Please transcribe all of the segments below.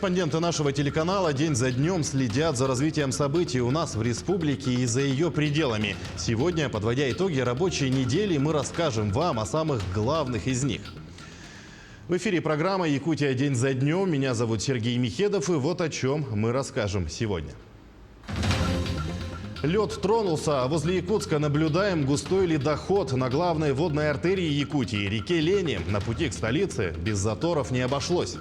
Корреспонденты нашего телеканала день за днем следят за развитием событий у нас в республике и за ее пределами. Сегодня, подводя итоги рабочей недели, мы расскажем вам о самых главных из них. В эфире программа «Якутия. День за днем». Меня зовут Сергей Михедов, и вот о чем мы расскажем сегодня. Лед тронулся, а возле Якутска наблюдаем густой ледоход на главной водной артерии Якутии, реке Лени. На пути к столице без заторов не обошлось.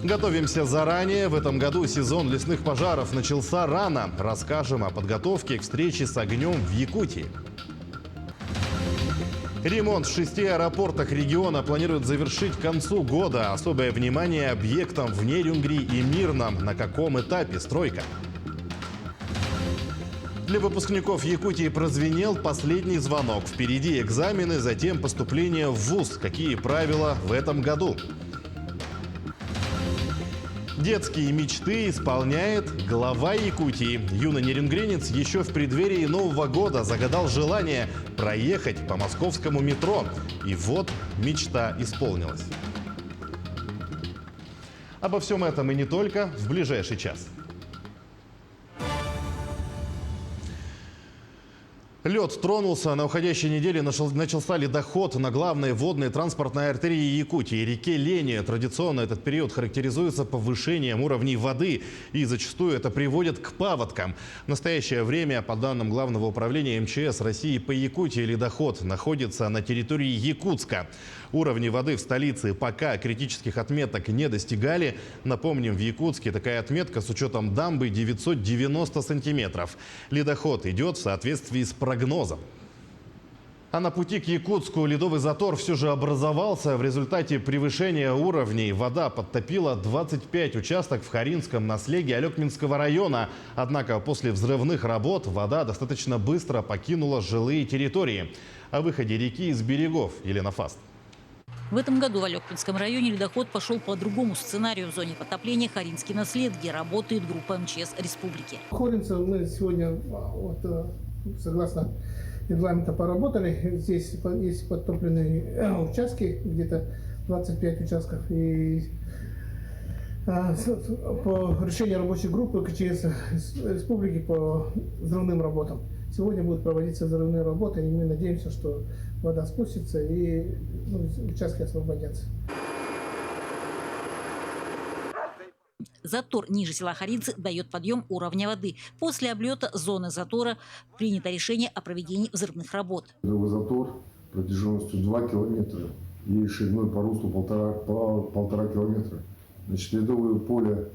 Готовимся заранее. В этом году сезон лесных пожаров начался рано. Расскажем о подготовке к встрече с огнем в Якутии. Ремонт в 6 аэропортах региона планируют завершить к концу года. Особое внимание объектам в Нерюнгри и Мирном. На каком этапе стройка? Для выпускников Якутии прозвенел последний звонок. Впереди экзамены, затем поступление в вуз. Какие правила в этом году? Детские мечты исполняет глава Якутии. Юный нерюнгринец еще в преддверии Нового года загадал желание проехать по московскому метро. И вот мечта исполнилась. Обо всем этом и не только в ближайший час. Лед тронулся. На уходящей неделе начался ледоход на главной водной транспортной артерии Якутии, реке Лени. Традиционно этот период характеризуется повышением уровней воды, и зачастую это приводит к паводкам. В настоящее время, по данным Главного управления МЧС России по Якутии, ледоход находится на территории Якутска. Уровни воды в столице пока критических отметок не достигали. Напомним, в Якутске такая отметка с учетом дамбы 990 сантиметров. Ледоход идет в соответствии с прогнозом. А на пути к Якутску ледовый затор все же образовался. В результате превышения уровней вода подтопила 25 участков в Харинском наслеге Алекминского района. Однако после взрывных работ вода достаточно быстро покинула жилые территории. О выходе реки из берегов Елена Фаст. В этом году в Алекминском районе ледоход пошел по другому сценарию. В зоне потопления Харинский наслед, где работает группа МЧС республики. Хоринцы мы сегодня, согласно регламенту, поработали. Здесь есть подтопленные участки, где-то 25 участков. И по решению рабочей группы КЧС республики по взрывным работам. Сегодня будут проводиться взрывные работы, и мы надеемся, что вода спустится и участки освободятся. Затор ниже села Харинцы дает подъем уровня воды. После облета зоны затора принято решение о проведении взрывных работ. Затор протяженностью 2 километра и шириной по руслу полтора километра. Значит, ледовое поле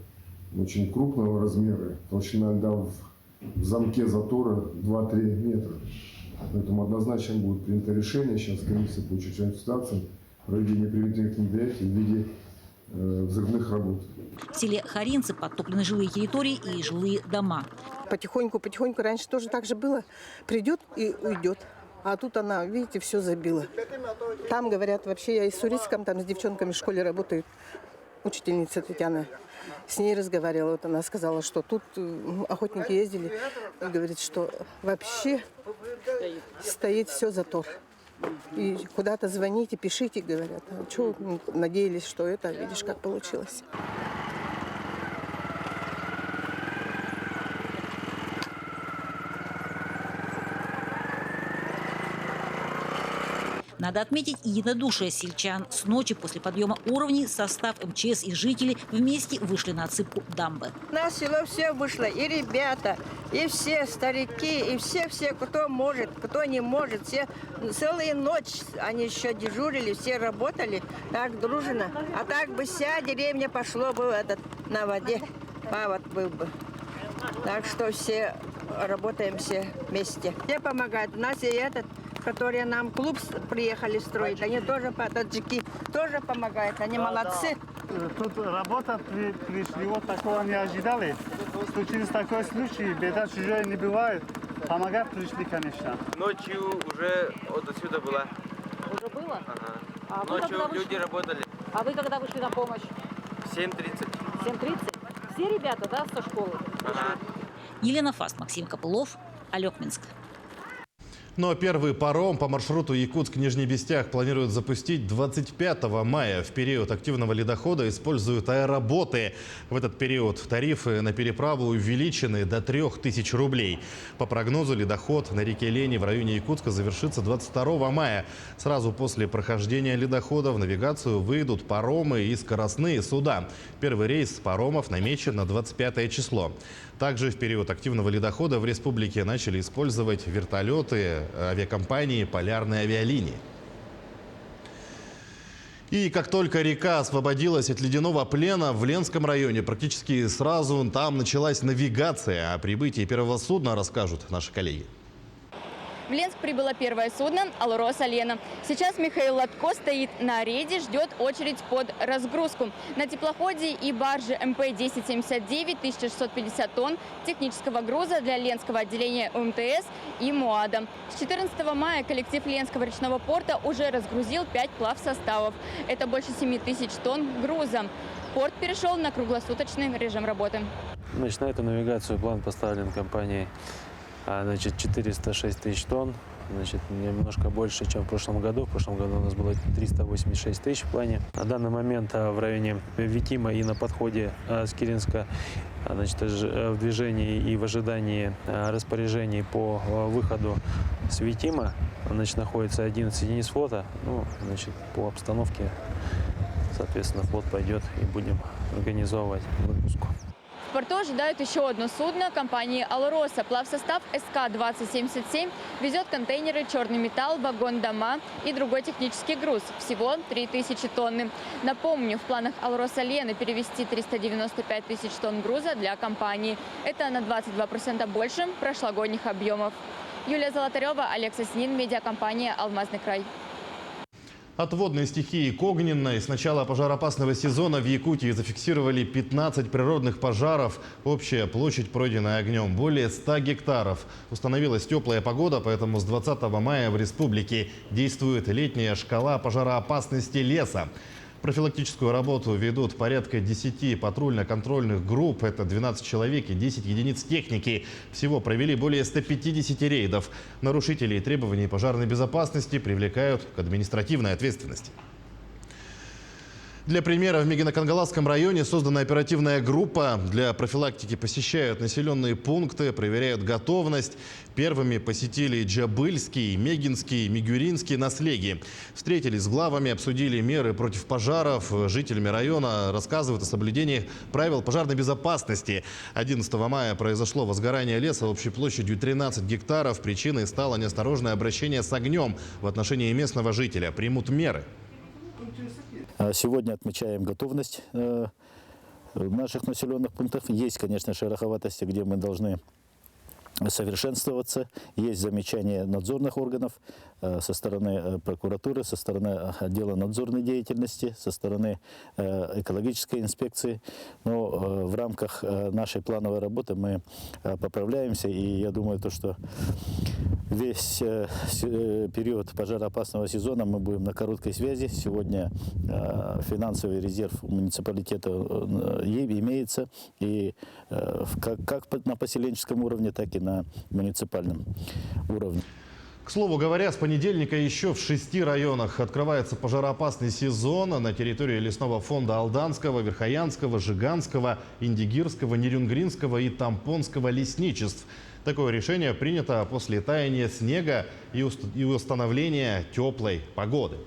очень крупного размера, толщина льда в замке затора 2-3 метра. Поэтому однозначно будет принято решение. Сейчас комиссия по чрезвычайным ситуациям проведение превентивных мероприятий в виде взрывных работ. В селе Харинцы подтоплены жилые территории и жилые дома. Потихоньку, раньше тоже так же было. Придет и уйдет. А тут она, видите, все забила. Там, говорят, вообще я и с Урицком, там с девчонками в школе работает. Учительница Татьяна. С ней разговаривала. Вот она сказала, что тут охотники ездили. И говорит, что вообще стоит все затор. И куда-то звоните, пишите, говорят. А что, надеялись, что это, видишь, как получилось. Надо отметить единодушие сельчан. С ночи после подъема уровней состав МЧС и жители вместе вышли на отсыпку дамбы. На село все вышло, и ребята, и все старики, и все, кто может, кто не может. Все целую ночь они еще дежурили, все работали так дружно. А так бы вся деревня пошло бы на воде, павод был бы. Так что все работаем все вместе. Все помогают. У нас и которые нам клуб приехали строить, они тоже, таджики, тоже помогают, они молодцы. Тут работа пришли, вот такого не ожидали. Случилось такой случай, беда чужая не бывает. Помогать пришли, конечно. Ночью уже вот отсюда была. Уже было? Ага. А ночью люди работали. А вы когда вышли на помощь? 7:30. 7:30? Все ребята, да, со школы? Ага. Елена Фаст, Максим Копылов, Алекминск. Но первый паром по маршруту Якутск-Нижний Бестях планируют запустить 25 мая. В период активного ледохода используют аэроботы. В этот период тарифы на переправу увеличены до 3000 рублей. По прогнозу, ледоход на реке Лени в районе Якутска завершится 22 мая. Сразу после прохождения ледохода в навигацию выйдут паромы и скоростные суда. Первый рейс паромов намечен на 25 число. Также в период активного ледохода в республике начали использовать вертолеты авиакомпании «Полярные авиалинии». И как только река освободилась от ледяного плена, в Ленском районе практически сразу там началась навигация. О прибытии первого судна расскажут наши коллеги. В Ленск прибыло первое судно «Алроса Лена». Сейчас Михаил Латко стоит на рейде, ждет очередь под разгрузку. На теплоходе и барже МП-1079 1650 тонн технического груза для Ленского отделения УМТС и МУАДа. С 14 мая коллектив Ленского речного порта уже разгрузил 5 плавсоставов. Это больше 7000 тонн груза. Порт перешел на круглосуточный режим работы. Значит, на эту навигацию план поставлен компанией 406 тысяч тонн, значит, немножко больше, чем в прошлом году. В прошлом году у нас было 386 тысяч в плане. На данный момент в районе Витима и на подходе с Киринска, значит, в движении и в ожидании распоряжений по выходу с Витима, значит, находится 11 единиц флота. Ну, значит, по обстановке, соответственно, флот пойдет и будем организовывать выгрузку. В порту ожидают еще одно судно компании «Алроса». Плавсостав СК-2077 везет контейнеры, черный металл, вагон-дома и другой технический груз. Всего 3000 тонн. Напомню, в планах «Алроса Лены» перевести 395 тысяч тонн груза для компании. Это на 22% больше прошлогодних объемов. Юлия Золотарева, Олег Соснин, медиакомпания «Алмазный край». От водной стихии к огненной. С начала пожароопасного сезона в Якутии зафиксировали 15 природных пожаров. Общая площадь, пройденная огнем, более 100 гектаров. Установилась теплая погода, поэтому с 20 мая в республике действует летняя шкала пожароопасности леса. Профилактическую работу ведут порядка 10 патрульно-контрольных групп. Это 12 человек и 10 единиц техники. Всего провели более 150 рейдов. Нарушителей требований пожарной безопасности привлекают к административной ответственности. Для примера, в Мегино-Кангаласском районе создана оперативная группа. Для профилактики посещают населенные пункты, проверяют готовность. Первыми посетили Джабыльский, Мегинский, Мигуринский наслеги. Встретились с главами, обсудили меры против пожаров. Жителями района рассказывают о соблюдении правил пожарной безопасности. 11 мая произошло возгорание леса общей площадью 13 гектаров. Причиной стало неосторожное обращение с огнем в отношении местного жителя. Примут меры. Сегодня отмечаем готовность наших населенных пунктов. Есть, конечно, шероховатости, где мы должны совершенствоваться. Есть замечания надзорных органов со стороны прокуратуры, со стороны отдела надзорной деятельности, со стороны экологической инспекции. Но в рамках нашей плановой работы мы поправляемся. И я думаю, что весь период пожароопасного сезона мы будем на короткой связи. Сегодня финансовый резерв у муниципалитета имеется. И как на поселенческом уровне, так и на муниципальном уровне. К слову говоря, с понедельника еще в 6 районах открывается пожароопасный сезон на территории лесного фонда Алданского, Верхоянского, Жиганского, Индигирского, Нерюнгринского и Тампонского лесничеств. Такое решение принято после таяния снега и установления теплой погоды.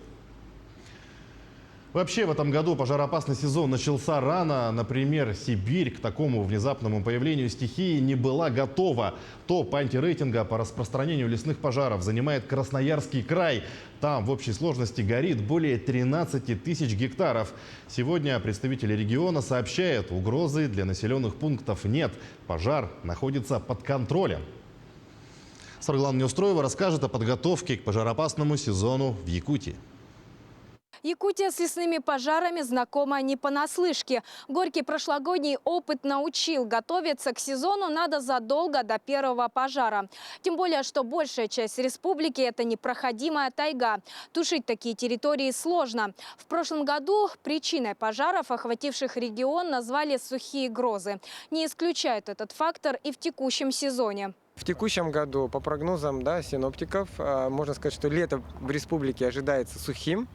Вообще в этом году пожароопасный сезон начался рано. Например, Сибирь к такому внезапному появлению стихии не была готова. Топ антирейтинга по распространению лесных пожаров занимает Красноярский край. Там в общей сложности горит более 13 тысяч гектаров. Сегодня представители региона сообщают, угрозы для населенных пунктов нет. Пожар находится под контролем. Сарглан Неустроева расскажет о подготовке к пожароопасному сезону в Якутии. Якутия с лесными пожарами знакома не понаслышке. Горький прошлогодний опыт научил, готовиться к сезону надо задолго до первого пожара. Тем более, что большая часть республики – это непроходимая тайга. Тушить такие территории сложно. В прошлом году причиной пожаров, охвативших регион, назвали сухие грозы. Не исключают этот фактор и в текущем сезоне. В текущем году, по прогнозам синоптиков, можно сказать, что лето в республике ожидается сухим,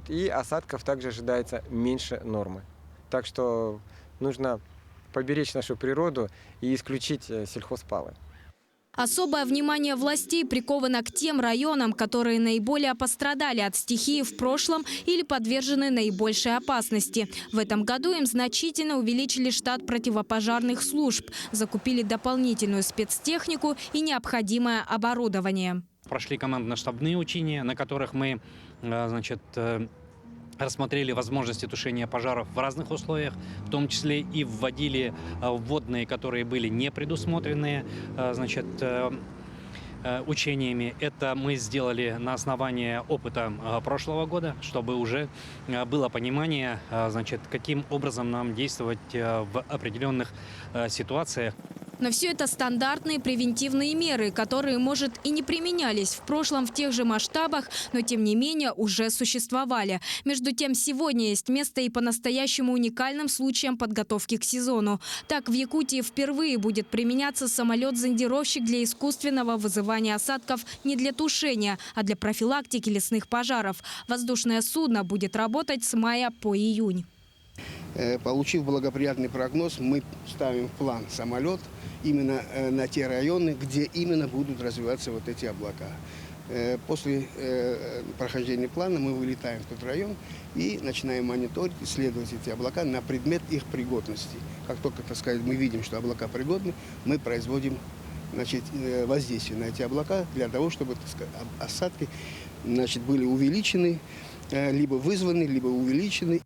и осадков также ожидается меньше нормы. Так что нужно поберечь нашу природу и исключить сельхозпалы. Особое внимание властей приковано к тем районам, которые наиболее пострадали от стихии в прошлом или подвержены наибольшей опасности. В этом году им значительно увеличили штат противопожарных служб, закупили дополнительную спецтехнику и необходимое оборудование. Прошли командно-штабные учения, на которых мы, рассмотрели возможности тушения пожаров в разных условиях, в том числе и вводили вводные, которые были не предусмотрены, учениями. Это мы сделали на основании опыта прошлого года, чтобы уже было понимание, каким образом нам действовать в определенных ситуациях. Но все это стандартные превентивные меры, которые, может, и не применялись в прошлом в тех же масштабах, но тем не менее уже существовали. Между тем, сегодня есть место и по-настоящему уникальным случаям подготовки к сезону. Так, в Якутии впервые будет применяться самолет-зондировщик для искусственного вызывания осадков не для тушения, а для профилактики лесных пожаров. Воздушное судно будет работать с мая по июнь. Получив благоприятный прогноз, мы ставим в план самолет именно на те районы, где именно будут развиваться вот эти облака. После прохождения плана мы вылетаем в тот район и начинаем мониторить, исследовать эти облака на предмет их пригодности. Как только, мы видим, что облака пригодны, мы производим воздействие на эти облака для того, чтобы осадки были увеличены, либо вызваны, либо увеличены.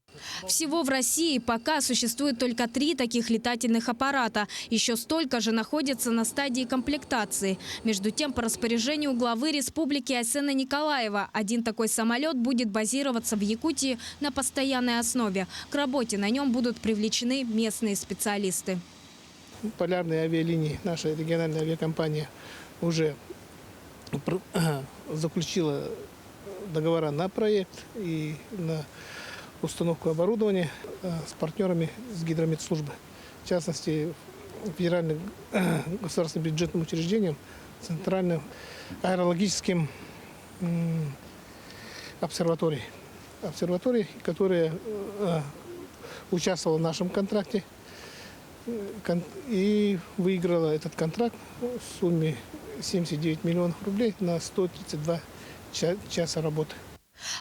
Всего в России пока существует только 3 таких летательных аппарата. Еще столько же находятся на стадии комплектации. Между тем, по распоряжению главы республики Айсена Николаева, один такой самолет будет базироваться в Якутии на постоянной основе. К работе на нем будут привлечены местные специалисты. Полярные авиалинии, наша региональная авиакомпания, уже заключила договора на проект и на установку оборудования с партнерами с гидрометслужбы. В частности, федеральным государственным бюджетным учреждением, центральным аэрологическим обсерваторией, которая участвовала в нашем контракте и выиграла этот контракт в сумме 79 миллионов рублей на 132 часа работы.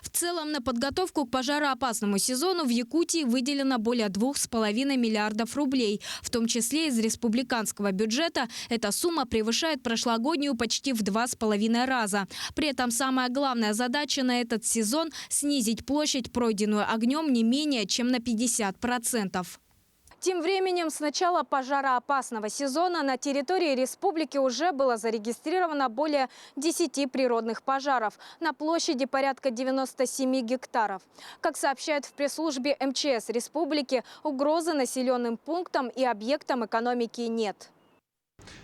В целом на подготовку к пожароопасному сезону в Якутии выделено более 2,5 миллиардов рублей. В том числе из республиканского бюджета эта сумма превышает прошлогоднюю почти в 2,5 раза. При этом самая главная задача на этот сезон – снизить площадь, пройденную огнем, не менее чем на 50%. Тем временем с начала пожароопасного сезона на территории республики уже было зарегистрировано более 10 природных пожаров на площади порядка 97 гектаров. Как сообщают в пресс-службе МЧС республики, угрозы населенным пунктам и объектам экономики нет.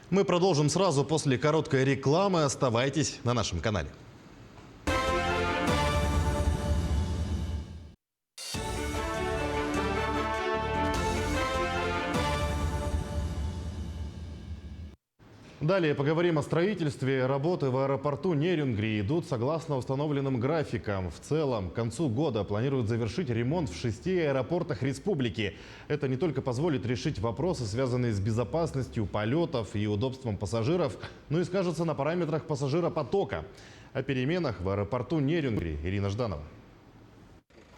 Мы продолжим сразу после короткой рекламы. Оставайтесь на нашем канале. Далее поговорим о строительстве. Работы в аэропорту Нерюнгри идут согласно установленным графикам. В целом, к концу года планируют завершить ремонт в 6 аэропортах республики. Это не только позволит решить вопросы, связанные с безопасностью полетов и удобством пассажиров, но и скажется на параметрах пассажиропотока. О переменах в аэропорту Нерюнгри Ирина Жданова.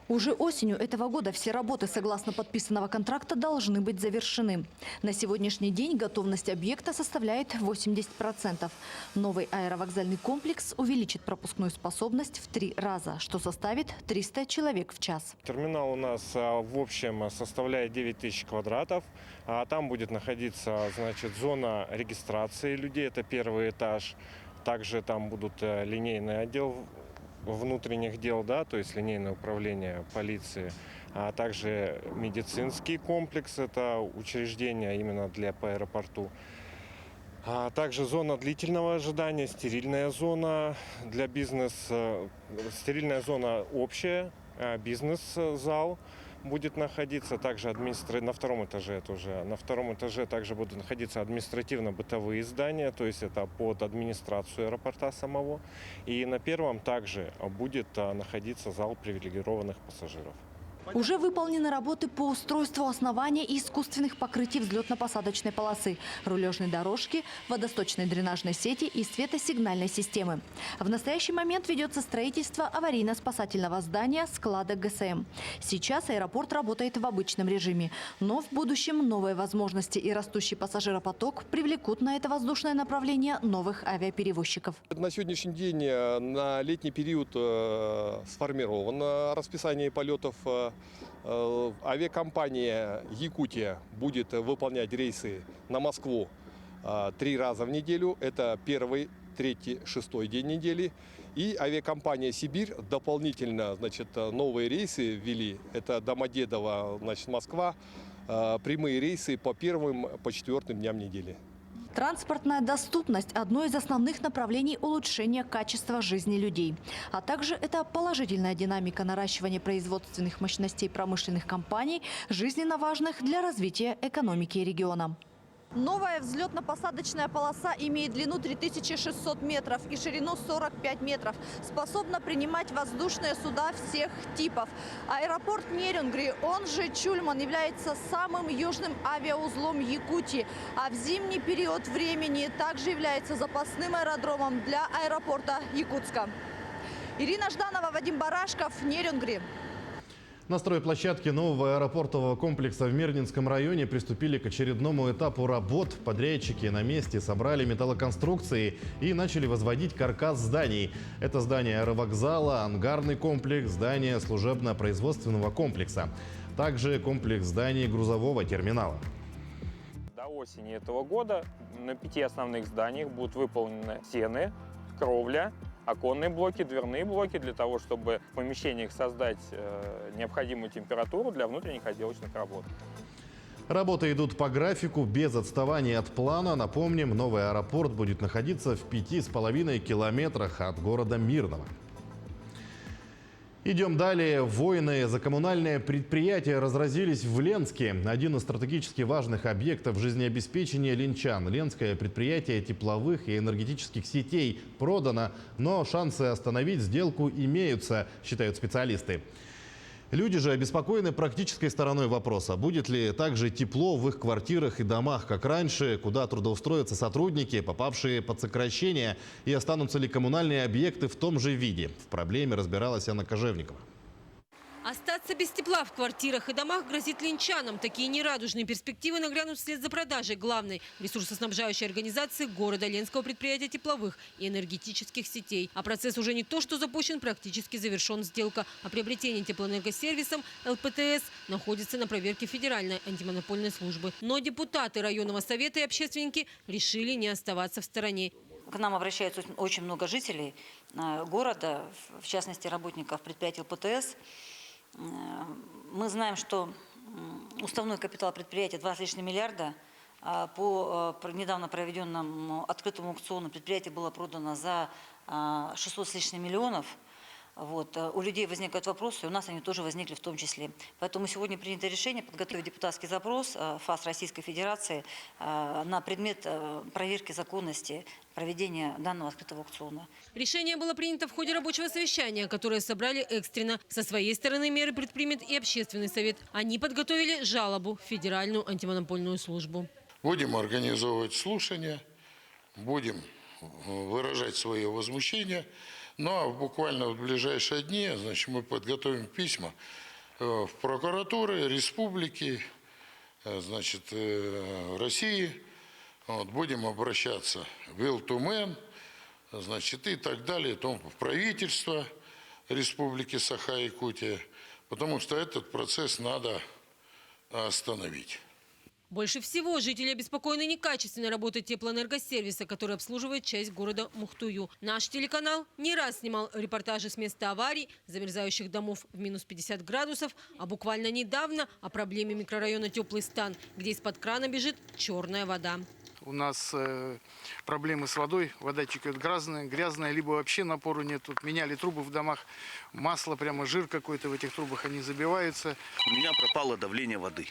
Уже осенью этого года все работы, согласно подписанного контракта, должны быть завершены. На сегодняшний день готовность объекта составляет 80%. Новый аэровокзальный комплекс увеличит пропускную способность в 3 раза, что составит 300 человек в час. Терминал у нас в общем составляет 9000 квадратов. Там будет находиться, зона регистрации людей, это первый этаж. Также там будут линейный отдел внутренних дел, то есть линейное управление полиции, а также медицинский комплекс, это учреждение именно по аэропорту. А также зона длительного ожидания, стерильная зона для бизнеса, стерильная зона общая, бизнес-зал, будет находиться, также на втором этаже это уже, на втором этаже также будут находиться административно-бытовые здания, то есть это под администрацию аэропорта самого. И на первом также будет находиться зал привилегированных пассажиров. Уже выполнены работы по устройству основания и искусственных покрытий взлетно-посадочной полосы, рулежной дорожки, водосточной дренажной сети и светосигнальной системы. В настоящий момент ведется строительство аварийно-спасательного здания склада ГСМ. Сейчас аэропорт работает в обычном режиме, но в будущем новые возможности и растущий пассажиропоток привлекут на это воздушное направление новых авиаперевозчиков. На сегодняшний день на летний период сформировано расписание полетов. Авиакомпания «Якутия» будет выполнять рейсы на Москву 3 раза в неделю. Это 1, 3, 6 день недели. И авиакомпания «Сибирь» дополнительно, новые рейсы ввели. Это Домодедово, Москва. Прямые рейсы по 1, по 4 дням недели. Транспортная доступность – одно из основных направлений улучшения качества жизни людей. А также это положительная динамика наращивания производственных мощностей промышленных компаний, жизненно важных для развития экономики региона. Новая взлетно-посадочная полоса имеет длину 3600 метров и ширину 45 метров. Способна принимать воздушные суда всех типов. Аэропорт Нерюнгри, он же Чульман, является самым южным авиаузлом Якутии. А в зимний период времени также является запасным аэродромом для аэропорта Якутска. Ирина Жданова, Вадим Барашков, Нерюнгри. На стройплощадке нового аэропортового комплекса в Мирнинском районе приступили к очередному этапу работ. Подрядчики на месте собрали металлоконструкции и начали возводить каркас зданий. Это здание аэровокзала, ангарный комплекс, здание служебно-производственного комплекса. Также комплекс зданий грузового терминала. До осени этого года на 5 основных зданиях будут выполнены стены, кровля, оконные блоки, дверные блоки, для того, чтобы в помещениях создать необходимую температуру для внутренних отделочных работ. Работы идут по графику, без отставания от плана. Напомним, новый аэропорт будет находиться в 5,5 километрах от города Мирного. Идем далее. Войны за коммунальное предприятие разразились в Ленске. Один из стратегически важных объектов жизнеобеспечения ленчан. Ленское предприятие тепловых и энергетических сетей продано, но шансы остановить сделку имеются, считают специалисты. Люди же обеспокоены практической стороной вопроса. Будет ли также тепло в их квартирах и домах, как раньше, куда трудоустроятся сотрудники, попавшие под сокращение, и останутся ли коммунальные объекты в том же виде. В проблеме разбиралась Анна Кожевникова. Остаться без тепла в квартирах и домах грозит ленчанам. Такие нерадужные перспективы нагрянут вслед за продажей главной ресурсоснабжающей организации города Ленского предприятия тепловых и энергетических сетей. А процесс уже не то что запущен, практически завершен. Сделка о приобретении теплоэнергосервисом ЛПТС находится на проверке Федеральной антимонопольной службы. Но депутаты районного совета и общественники решили не оставаться в стороне. К нам обращаются очень много жителей города, в частности работников предприятия ЛПТС. Мы знаем, что уставной капитал предприятия 2 с лишним миллиарда. По недавно проведенному открытому аукциону предприятие было продано за 600 с лишним миллионов. У людей возникают вопросы, и у нас они тоже возникли в том числе. Поэтому сегодня принято решение подготовить депутатский запрос ФАС Российской Федерации на предмет проверки законности проведения данного открытого аукциона. Решение было принято в ходе рабочего совещания, которое собрали экстренно. Со своей стороны меры предпримет и общественный совет. Они подготовили жалобу в Федеральную антимонопольную службу. Будем организовывать слушания, будем выражать свое возмущение. Ну а буквально в ближайшие дни, мы подготовим письма в прокуратуры республики, России. Будем обращаться в ВИЛ-ТУМЭН, и так далее, в правительство Республики Саха-Якутия, потому что этот процесс надо остановить. Больше всего жители обеспокоены некачественной работой теплоэнергосервиса, который обслуживает часть города Мухтую. Наш телеканал не раз снимал репортажи с места аварий, замерзающих домов в минус 50 градусов, а буквально недавно о проблеме микрорайона Теплый Стан, где из-под крана бежит черная вода. у нас проблемы с водой, вода течет грязная, либо вообще напору нет. Тут меняли трубы в домах, масло, прямо жир какой-то в этих трубах, они забиваются. У меня пропало давление воды.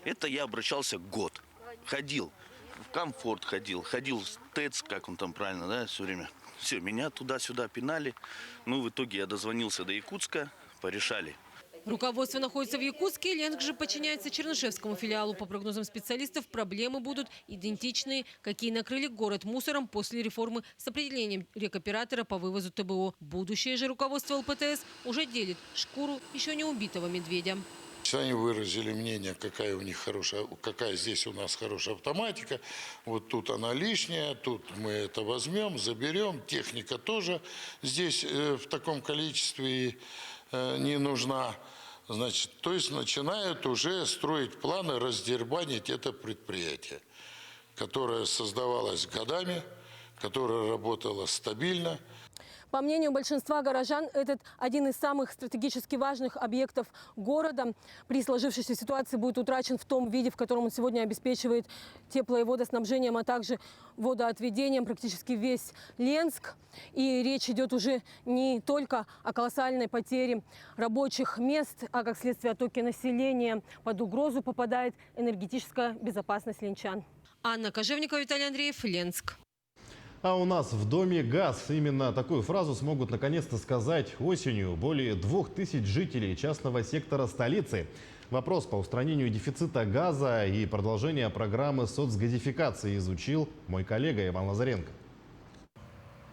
Это я обращался год. Ходил в Комфорт, ходил в ТЭЦ, как он там правильно, да, все время. Все, меня туда-сюда пинали. Ну, в итоге я дозвонился до Якутска, порешали. Руководство находится в Якутске, Ленск же подчиняется Чернышевскому филиалу. По прогнозам специалистов, проблемы будут идентичные, какие накрыли город мусором после реформы с определением рекоператора по вывозу ТБО. Будущее же руководство ЛПТС уже делит шкуру еще не убитого медведя. Они выразили мнение, какая у них хорошая, какая здесь у нас хорошая автоматика. Вот тут она лишняя, тут мы это возьмем, заберем. Техника тоже здесь в таком количестве не нужна. Значит, то есть начинают уже строить планы раздербанить это предприятие, которое создавалось годами, которое работало стабильно. По мнению большинства горожан, этот один из самых стратегически важных объектов города при сложившейся ситуации будет утрачен в том виде, в котором он сегодня обеспечивает тепло- и водоснабжением, а также водоотведением практически весь Ленск. И речь идет уже не только о колоссальной потере рабочих мест, а как следствие оттоки населения. Под угрозу попадает энергетическая безопасность ленчан. Анна Кожевникова, Виталий Андреев, Ленск. А у нас в доме газ. Именно такую фразу смогут наконец-то сказать осенью более 2000 жителей частного сектора столицы. Вопрос по устранению дефицита газа и продолжение программы соцгазификации изучил мой коллега Иван Лазаренко.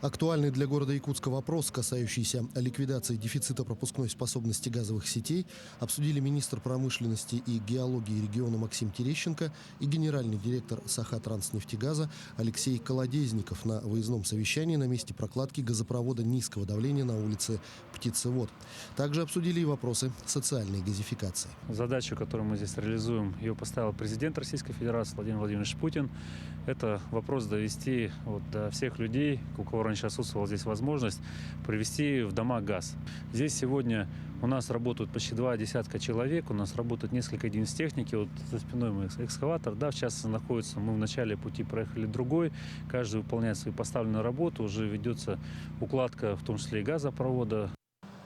Актуальный для города Якутска вопрос, касающийся ликвидации дефицита пропускной способности газовых сетей, обсудили министр промышленности и геологии региона Максим Терещенко и генеральный директор Сахатранснефтегаза Алексей Колодезников на выездном совещании на месте прокладки газопровода низкого давления на улице Птицевод. Также обсудили и вопросы социальной газификации. Задачу, которую мы здесь реализуем, ее поставил президент Российской Федерации Владимир Владимирович Путин. Это вопрос довести до всех людей, у кого раньше отсутствовала здесь возможность, привести в дома газ. Здесь сегодня у нас работают почти 20 человек, у нас работают несколько единиц техники. Вот за спиной мы экскаватор, в частности, находится, мы в начале пути проехали другой, каждый выполняет свою поставленную работу, уже ведется укладка, в том числе и газопровода.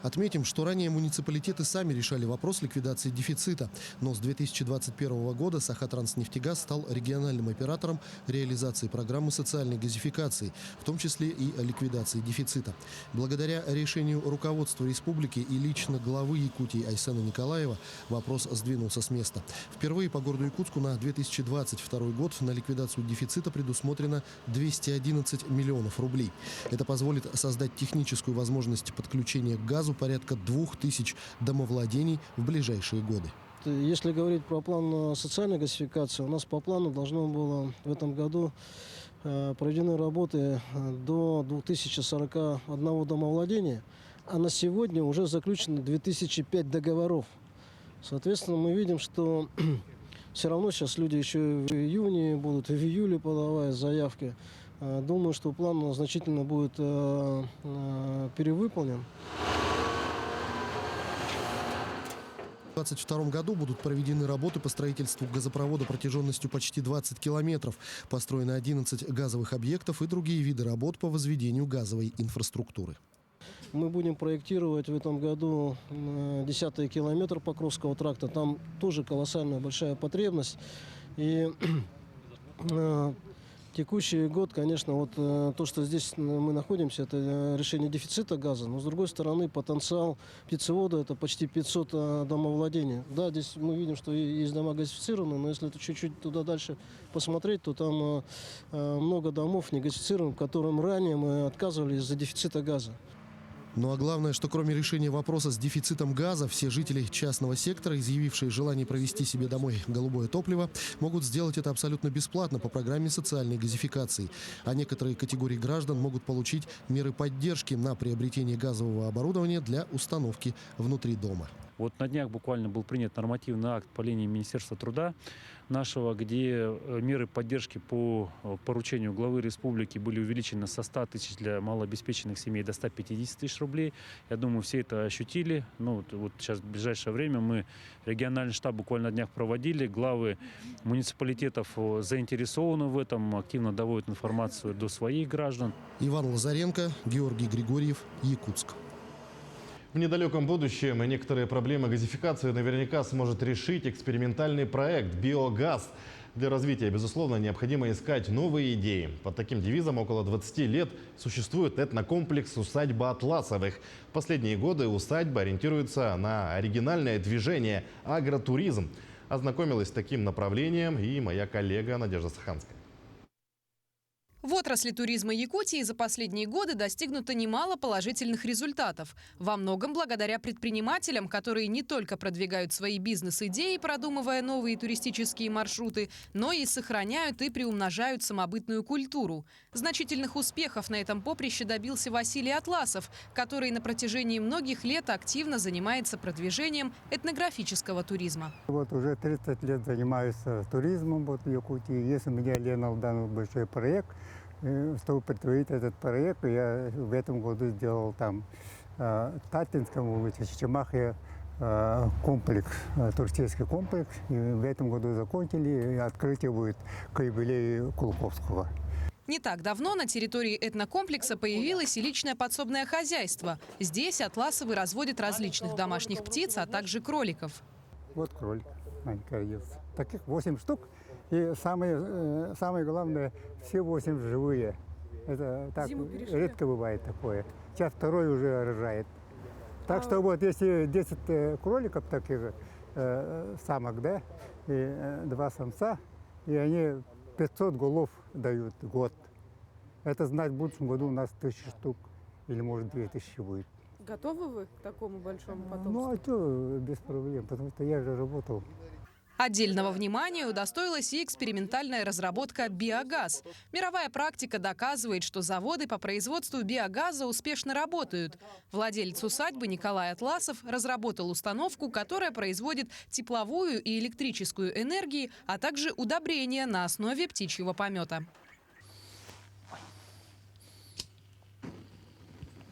Отметим, что ранее муниципалитеты сами решали вопрос ликвидации дефицита. Но с 2021 года Сахатранснефтегаз стал региональным оператором реализации программы социальной газификации, в том числе и ликвидации дефицита. Благодаря решению руководства республики и лично главы Якутии Айсена Николаева вопрос сдвинулся с места. Впервые по городу Якутску на 2022 год на ликвидацию дефицита предусмотрено 211 миллионов рублей. Это позволит создать техническую возможность подключения к газу порядка 2000 домовладений в ближайшие годы. Если говорить про план социальной газификации, у нас по плану должно было в этом году проведены работы до 2041 домовладения, а на сегодня уже заключено 2005 договоров. Соответственно, мы видим, что все равно сейчас люди еще в июне будут, и в июле подавая заявки. Думаю, что план значительно будет перевыполнен. В 2022 году будут проведены работы по строительству газопровода протяженностью почти 20 километров. Построено 11 газовых объектов и другие виды работ по возведению газовой инфраструктуры. Мы будем проектировать в этом году 10-й километр Покровского тракта. Там тоже колоссальная большая потребность. И текущий год, конечно, вот то, что здесь мы находимся, это решение дефицита газа. Но, с другой стороны, потенциал птицевода – это почти 500 домовладений. Да, здесь мы видим, что есть дома газифицированные, но если чуть-чуть туда дальше посмотреть, то там много домов негазифицированных, которым ранее мы отказывали из-за дефицита газа. Ну а главное, что кроме решения вопроса с дефицитом газа, все жители частного сектора, изъявившие желание провести себе домой голубое топливо, могут сделать это абсолютно бесплатно по программе социальной газификации. А некоторые категории граждан могут получить меры поддержки на приобретение газового оборудования для установки внутри дома. Вот на днях буквально был принят нормативный акт по линии Министерства труда нашего, где меры поддержки по поручению главы республики были увеличены со 100 тысяч для малообеспеченных семей до 150 тысяч рублей. Я думаю, все это ощутили. Ну, вот сейчас в ближайшее время мы региональный штаб буквально на днях проводили. Главы муниципалитетов заинтересованы в этом, активно доводят информацию до своих граждан. Иван Лазаренко, Георгий Григорьев, Якутск. В недалеком будущем некоторые проблемы газификации наверняка сможет решить экспериментальный проект «Биогаз». Для развития, безусловно, необходимо искать новые идеи. Под таким девизом около 20 лет существует этнокомплекс «Усадьба Атласовых». В последние годы усадьба ориентируется на оригинальное движение «Агротуризм». Ознакомилась с таким направлением и моя коллега Надежда Саханская. В отрасли туризма Якутии за последние годы достигнуто немало положительных результатов. Во многом благодаря предпринимателям, которые не только продвигают свои бизнес-идеи, продумывая новые туристические маршруты, но и сохраняют и приумножают самобытную культуру. Значительных успехов на этом поприще добился Василий Атласов, который на протяжении многих лет активно занимается продвижением этнографического туризма. Вот уже 30 лет занимаюсь туризмом в Якутии. Есть у меня данный большой проект. Чтобы подтвердить этот проект, я в этом году сделал там в Татинском улице, в Чемахе комплекс, туристический комплекс. И в этом году закончили, и открытие будет к юбилею Кулковского. Не так давно на территории этнокомплекса появилось и личное подсобное хозяйство. Здесь Атласовы разводят различных домашних птиц, а также кроликов. Вот кролик маленький родился. Таких 8 штук. И самое главное, все 8 живые. Это так редко бывает такое. Сейчас второй уже рожает. Так что вот если 10 кроликов таких самок, да, и 2 самца, и они 500 голов дают в год. Это значит, в будущем году у нас 1000 штук или может 2000 будет. Готовы вы к такому большому потомству? Ну, а что, без проблем, потому что я же работал. Отдельного внимания удостоилась и экспериментальная разработка «Биогаз». Мировая практика доказывает, что заводы по производству биогаза успешно работают. Владелец усадьбы Николай Атласов разработал установку, которая производит тепловую и электрическую энергии, а также удобрения на основе птичьего помета.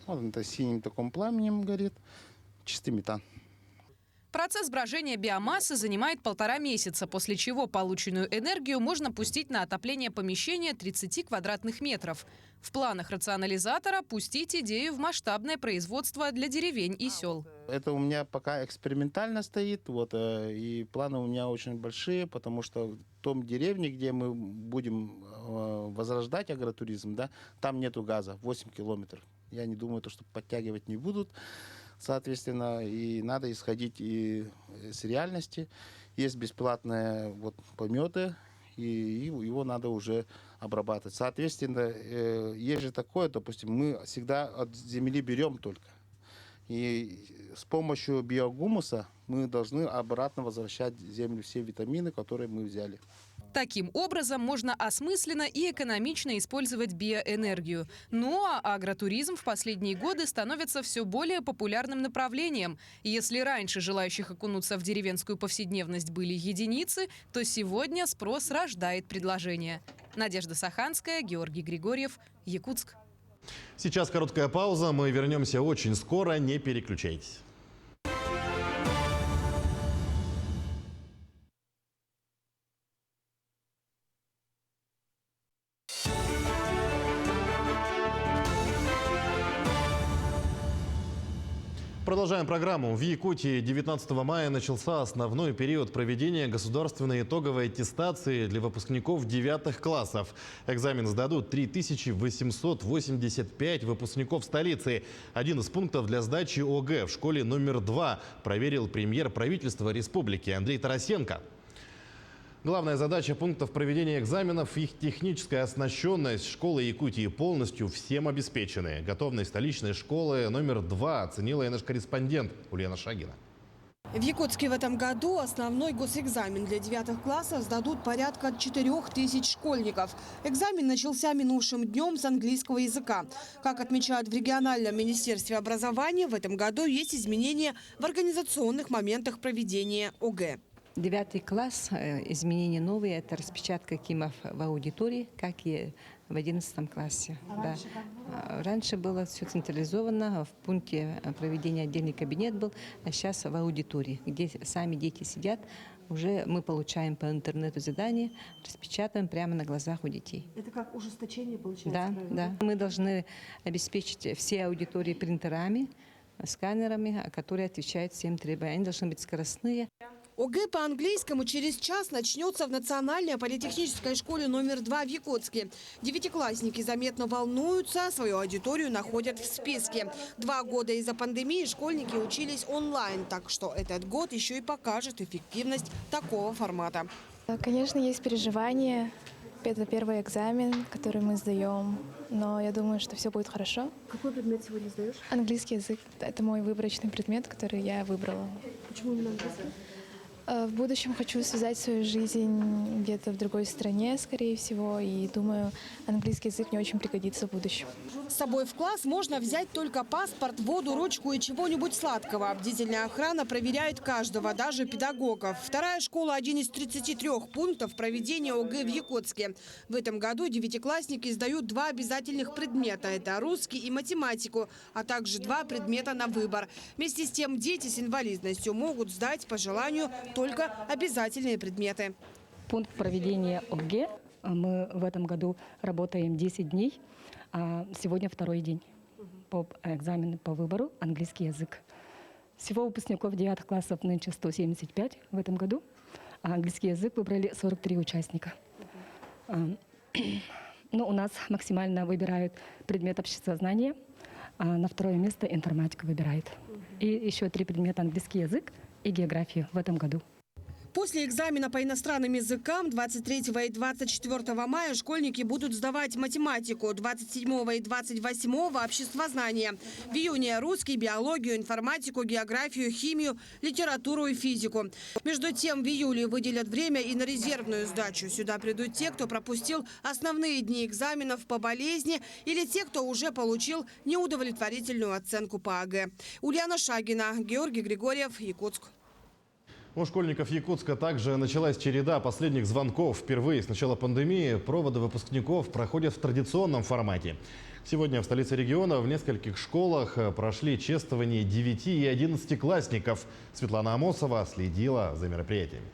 Вот это синим таким пламенем горит, чистый метан. Процесс брожения биомассы занимает 1,5 месяца, после чего полученную энергию можно пустить на отопление помещения 30 квадратных метров. В планах рационализатора пустить идею в масштабное производство для деревень и сел. Это у меня пока экспериментально стоит, вот, и планы у меня очень большие, потому что в том деревне, где мы будем возрождать агротуризм, да, там нету газа, 8 километров. Я не думаю, что подтягивать не будут. Соответственно, и надо исходить и с реальности. Есть бесплатные вот пометы, и его надо уже обрабатывать. Соответственно, есть же такое, допустим, мы всегда от земли берем только. И с помощью биогумуса мы должны обратно возвращать в землю все витамины, которые мы взяли. Таким образом можно осмысленно и экономично использовать биоэнергию. Ну а агротуризм в последние годы становится все более популярным направлением. Если раньше желающих окунуться в деревенскую повседневность были единицы, то сегодня спрос рождает предложение. Надежда Саханская, Георгий Григорьев, Якутск. Сейчас короткая пауза, мы вернемся очень скоро, не переключайтесь. Продолжаем программу. В Якутии 19 мая начался основной период проведения государственной итоговой аттестации для выпускников 9 классов. Экзамен сдадут 3885 выпускников столицы. Один из пунктов для сдачи ОГЭ в школе номер 2 проверил премьер правительства республики Андрей Тарасенко. Главная задача пунктов проведения экзаменов – их техническая оснащенность. Школы Якутии полностью всем обеспечены. Готовность столичной школы номер 2 оценила и наш корреспондент Ульяна Шагина. В Якутске в этом году основной госэкзамен для 9 классов сдадут порядка 4000 школьников. Экзамен начался минувшим днем с английского языка. Как отмечают в региональном министерстве образования, в этом году есть изменения в организационных моментах проведения ОГЭ. 9 класс, изменения новые, это распечатка КИМов в аудитории, как и в 11 классе. Да. Раньше было все централизовано, в пункте проведения отдельный кабинет был, а сейчас в аудитории, где сами дети сидят, уже мы получаем по интернету задания, распечатываем прямо на глазах у детей. Это как ужесточение получается? Да, да. Мы должны обеспечить все аудитории принтерами, сканерами, которые отвечают всем требованиям. Они должны быть скоростные. ОГЭ по английскому через час начнется в Национальной политехнической школе номер 2 в Якутске. Девятиклассники заметно волнуются, свою аудиторию находят в списке. 2 года из-за пандемии школьники учились онлайн, так что этот год еще и покажет эффективность такого формата. Конечно, есть переживания. Это первый экзамен, который мы сдаем, но я думаю, что все будет хорошо. Какой предмет сегодня сдаешь? Английский язык – это мой выборочный предмет, который я выбрала. Почему именно английский? В будущем хочу связать свою жизнь где-то в другой стране, скорее всего, и думаю, английский язык мне очень пригодится в будущем. С собой в класс можно взять только паспорт, воду, ручку и чего-нибудь сладкого. Бдительная охрана проверяет каждого, даже педагогов. Вторая школа – один из 33 пунктов проведения ОГЭ в Якутске. В этом году девятиклассники сдают 2 обязательных предмета – это русский и математику, а также 2 предмета на выбор. Вместе с тем дети с инвалидностью могут сдать по желанию только обязательные предметы. Пункт проведения ОГЭ. Мы в этом году работаем 10 дней, а сегодня 2-й день по экзамену по выбору английский язык. Всего выпускников 9 классов нынче 175 в этом году, а английский язык выбрали 43 участника. Но у нас максимально выбирают предмет обществознания, а на 2-е место информатика выбирает. И еще 3 предмета английский язык и географию в этом году. После экзамена по иностранным языкам 23 и 24 мая школьники будут сдавать математику, 27 и 28 обществознание. В июне русский, биологию, информатику, географию, химию, литературу и физику. Между тем в июле выделят время и на резервную сдачу. Сюда придут те, кто пропустил основные дни экзаменов по болезни или те, кто уже получил неудовлетворительную оценку по ОГЭ. Ульяна Шагина, Георгий Григорьев, Якутск. У школьников Якутска также началась череда последних звонков. Впервые с начала пандемии проводы выпускников проходят в традиционном формате. Сегодня в столице региона в нескольких школах прошли чествование 9 и 11-классников. Светлана Амосова следила за мероприятиями.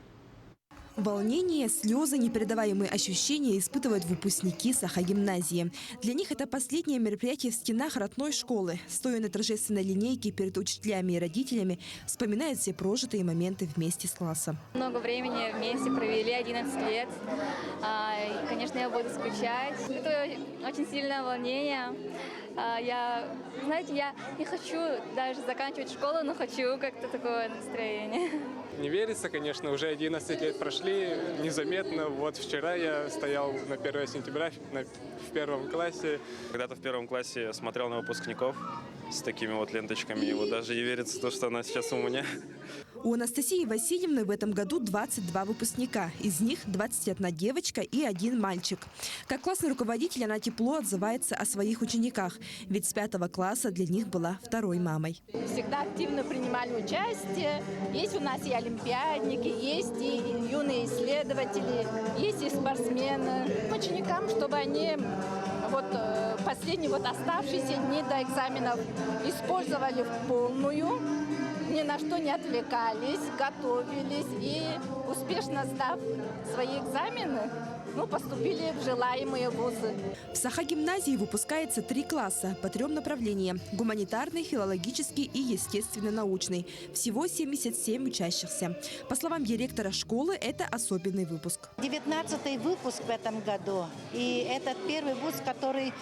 Волнение, слезы, непередаваемые ощущения испытывают выпускники Саха-гимназии. Для них это последнее мероприятие в стенах родной школы. Стоя на торжественной линейке перед учителями и родителями, вспоминают все прожитые моменты вместе с классом. Много времени вместе провели, 11 лет. И, конечно, я буду скучать. Это очень сильное волнение. Я не хочу даже заканчивать школу, но хочу как-то такое настроение. Не верится, конечно, уже 11 лет прошли, незаметно. Вот вчера я стоял на 1 сентября в 1 классе. Когда-то в 1 классе смотрел на выпускников с такими вот ленточками, и вот даже не верится в то, что она сейчас у меня. У Анастасии Васильевны в этом году 22 выпускника. Из них 21 девочка и 1 мальчик. Как классный руководитель она тепло отзывается о своих учениках. Ведь с 5 класса для них была 2-й мамой. Всегда активно принимали участие. Есть у нас и олимпиадники, есть и юные исследователи, есть и спортсмены. Ученикам, чтобы они последние оставшиеся дни до экзаменов использовали в полную, ни на что не отвлекались, готовились и, успешно сдав свои экзамены, поступили в желаемые вузы. В Саха-гимназии выпускается 3 класса по 3 направлениям – гуманитарный, филологический и естественно-научный. Всего 77 учащихся. По словам директора школы, это особенный выпуск. 19-й выпуск в этом году. И это первый вуз, который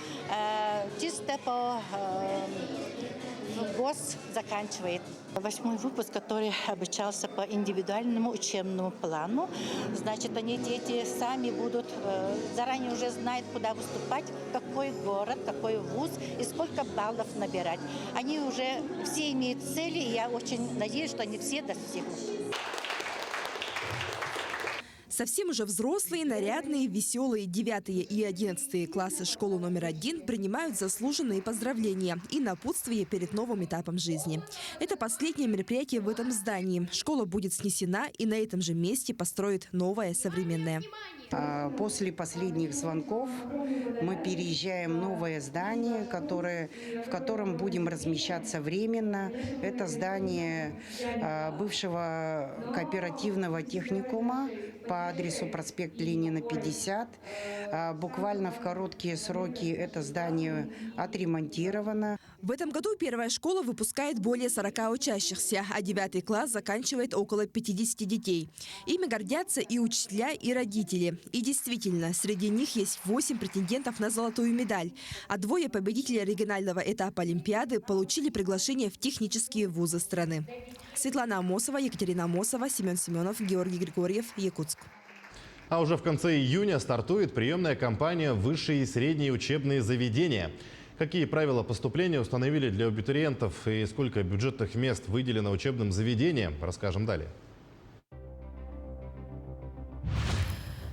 чисто ГОС заканчивает. 8-й выпуск, который обучался по индивидуальному учебному плану. Значит, дети сами будут, заранее уже знают, куда выступать, какой город, какой вуз и сколько баллов набирать. Они уже все имеют цели, и я очень надеюсь, что они все достигнут. Совсем уже взрослые, нарядные, веселые 9 и 11 классы школы номер 1 принимают заслуженные поздравления и напутствие перед новым этапом жизни. Это последнее мероприятие в этом здании. Школа будет снесена, и на этом же месте построят новое, современное. После последних звонков мы переезжаем в новое здание, в котором будем размещаться временно. Это здание бывшего кооперативного техникума по адресу проспект Ленина, 50. Буквально в короткие сроки это здание отремонтировано. В этом году первая школа выпускает более 40 учащихся, а 9 класс заканчивает около 50 детей. Ими гордятся и учителя, и родители. И действительно, среди них есть 8 претендентов на золотую медаль, а 2 победителя регионального этапа Олимпиады получили приглашение в технические вузы страны. Светлана Амосова, Екатерина Амосова, Семен Семенов, Георгий Григорьев, Якутск. А уже в конце июня стартует приемная кампания в высшие и средние учебные заведения. Какие правила поступления установили для абитуриентов и сколько бюджетных мест выделено учебным заведениям, расскажем далее.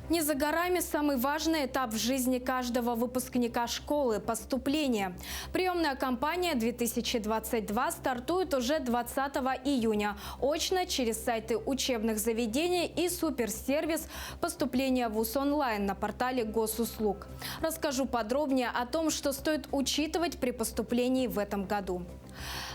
Не за горами самый важный этап в жизни каждого выпускника школы – поступление. Приемная кампания 2022 стартует уже 20 июня. Очно через сайты учебных заведений и суперсервис поступления в ВУЗ онлайн на портале Госуслуг. Расскажу подробнее о том, что стоит учитывать при поступлении в этом году.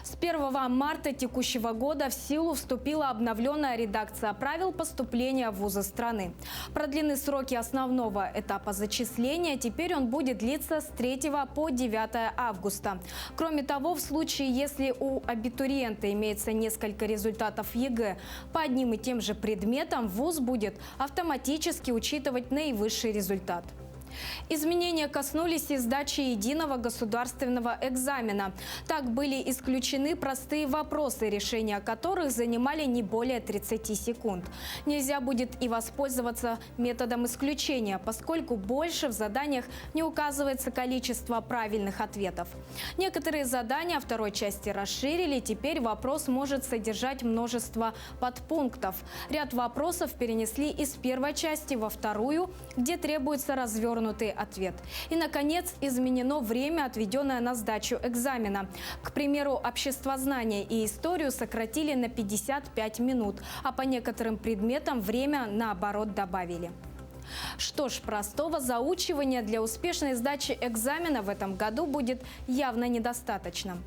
С 1 марта текущего года в силу вступила обновленная редакция правил поступления в вузы страны. Продлены сроки основного этапа зачисления, теперь он будет длиться с 3 по 9 августа. Кроме того, в случае, если у абитуриента имеется несколько результатов ЕГЭ по одним и тем же предметам, вуз будет автоматически учитывать наивысший результат. Изменения коснулись и сдачи единого государственного экзамена. Так были исключены простые вопросы, решения которых занимали не более 30 секунд. Нельзя будет и воспользоваться методом исключения, поскольку больше в заданиях не указывается количество правильных ответов. Некоторые задания второй части расширили, теперь вопрос может содержать множество подпунктов. Ряд вопросов перенесли из первой части во вторую, где требуется развернутый ответ. И, наконец, изменено время, отведенное на сдачу экзамена. К примеру, обществознание и историю сократили на 55 минут, а по некоторым предметам время, наоборот, добавили. Что ж, простого заучивания для успешной сдачи экзамена в этом году будет явно недостаточно.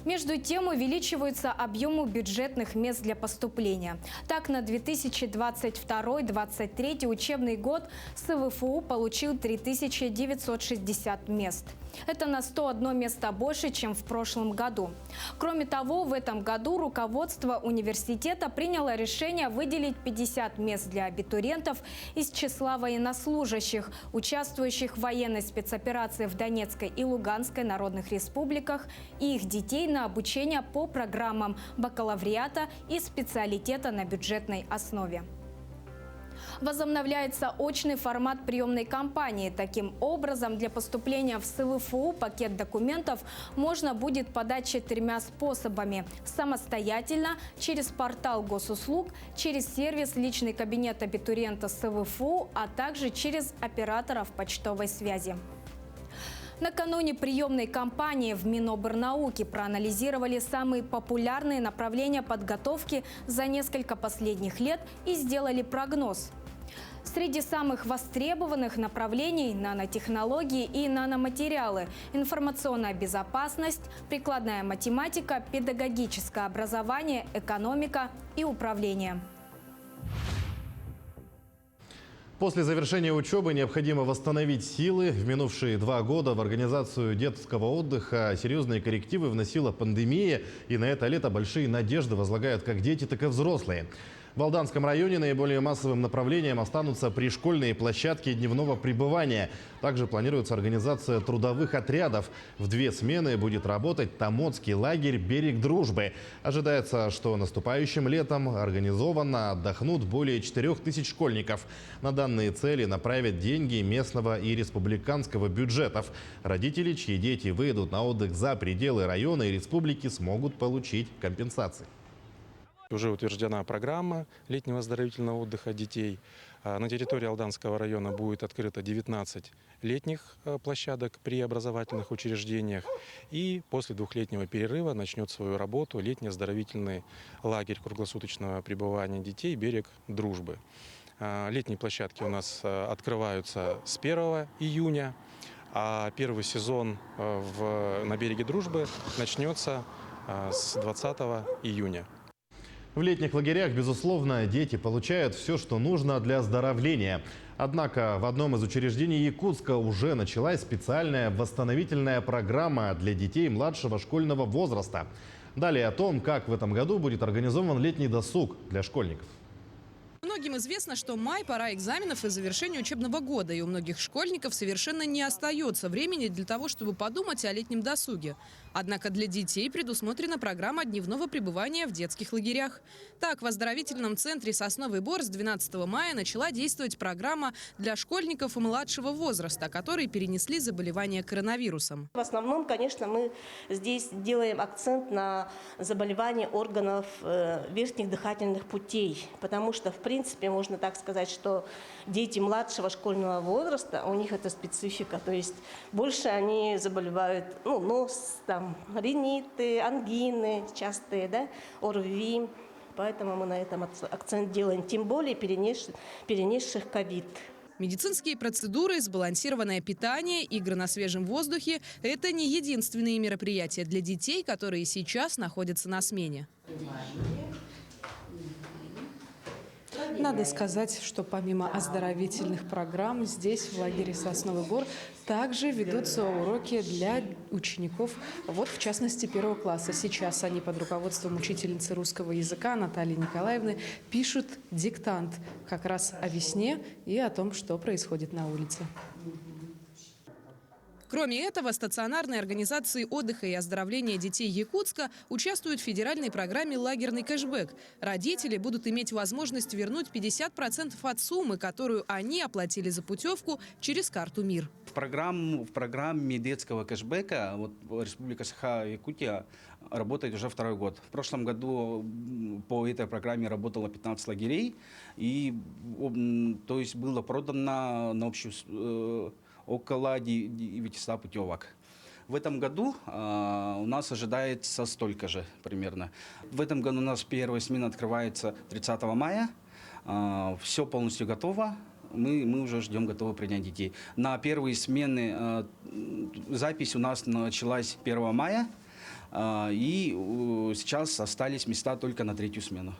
Между тем увеличиваются объемы бюджетных мест для поступления. Так, на 2022-2023 учебный год СВФУ получил 3960 мест. Это на 101 место больше, чем в прошлом году. Кроме того, в этом году руководство университета приняло решение выделить 50 мест для абитуриентов из числа военнослужащих, участвующих в военной спецоперации в Донецкой и Луганской народных республиках, и их детей на обучение по программам бакалавриата и специалитета на бюджетной основе. Возобновляется очный формат приемной кампании. Таким образом, для поступления в СВФУ пакет документов можно будет подать 4 способами: самостоятельно, через портал Госуслуг, через сервис «Личный кабинет абитуриента СВФУ», а также через операторов почтовой связи. Накануне приемной кампании в Минобрнауки проанализировали самые популярные направления подготовки за несколько последних лет и сделали прогноз. Среди самых востребованных направлений – нанотехнологии и наноматериалы, информационная безопасность, прикладная математика, педагогическое образование, экономика и управление. После завершения учебы необходимо восстановить силы. В минувшие 2 года в организацию детского отдыха серьезные коррективы вносила пандемия. И на это лето большие надежды возлагают как дети, так и взрослые. В Алданском районе наиболее массовым направлением останутся пришкольные площадки дневного пребывания. Также планируется организация трудовых отрядов. В 2 смены будет работать Томодский лагерь «Берег дружбы». Ожидается, что наступающим летом организованно отдохнут более 4000 школьников. На данные цели направят деньги местного и республиканского бюджетов. Родители, чьи дети выйдут на отдых за пределы района и республики, смогут получить компенсации. Уже утверждена программа летнего оздоровительного отдыха детей. На территории Алданского района будет открыто 19 летних площадок при образовательных учреждениях. И после 2-летнего перерыва начнет свою работу летний оздоровительный лагерь круглосуточного пребывания детей «Берег дружбы». Летние площадки у нас открываются с 1 июня, а первый сезон на «Береге дружбы» начнется с 20 июня. В летних лагерях, безусловно, дети получают все, что нужно для оздоровления. Однако в одном из учреждений Якутска уже началась специальная восстановительная программа для детей младшего школьного возраста. Далее о том, как в этом году будет организован летний досуг для школьников. Многим известно, что май – пора экзаменов и завершения учебного года, и у многих школьников совершенно не остается времени для того, чтобы подумать о летнем досуге. Однако для детей предусмотрена программа дневного пребывания в детских лагерях. Так, в оздоровительном центре «Сосновый Бор» с 12 мая начала действовать программа для школьников младшего возраста, которые перенесли заболевание коронавирусом. В основном, конечно, мы здесь делаем акцент на заболевания органов верхних дыхательных путей, потому что, в принципе, можно так сказать, что дети младшего школьного возраста, у них это специфика, то есть больше они заболевают нос, риниты, ангины частые, ОРВИ. Поэтому мы на этом акцент делаем, тем более перенесших ковид. Медицинские процедуры, сбалансированное питание, игры на свежем воздухе – это не единственные мероприятия для детей, которые сейчас находятся на смене. Надо сказать, что помимо оздоровительных программ здесь, в лагере «Сосновый Бор», также ведутся уроки для учеников, в частности, 1 класса. Сейчас они под руководством учительницы русского языка Натальи Николаевны пишут диктант как раз о весне и о том, что происходит на улице. Кроме этого, стационарные организации отдыха и оздоровления детей Якутска участвуют в федеральной программе «Лагерный кэшбэк». Родители будут иметь возможность вернуть 50% от суммы, которую они оплатили за путевку через карту МИР. В программе детского кэшбэка Республика Саха-Якутия работает уже 2-й год. В прошлом году по этой программе работало 15 лагерей, и то есть было продано на общую около 900 путевок. В этом году у нас ожидается столько же примерно. В этом году у нас первая смена открывается 30 мая. Все полностью готово. Мы уже ждем готовы принять детей. На первые смены запись у нас началась 1 мая. И сейчас остались места только на 3-ю смену.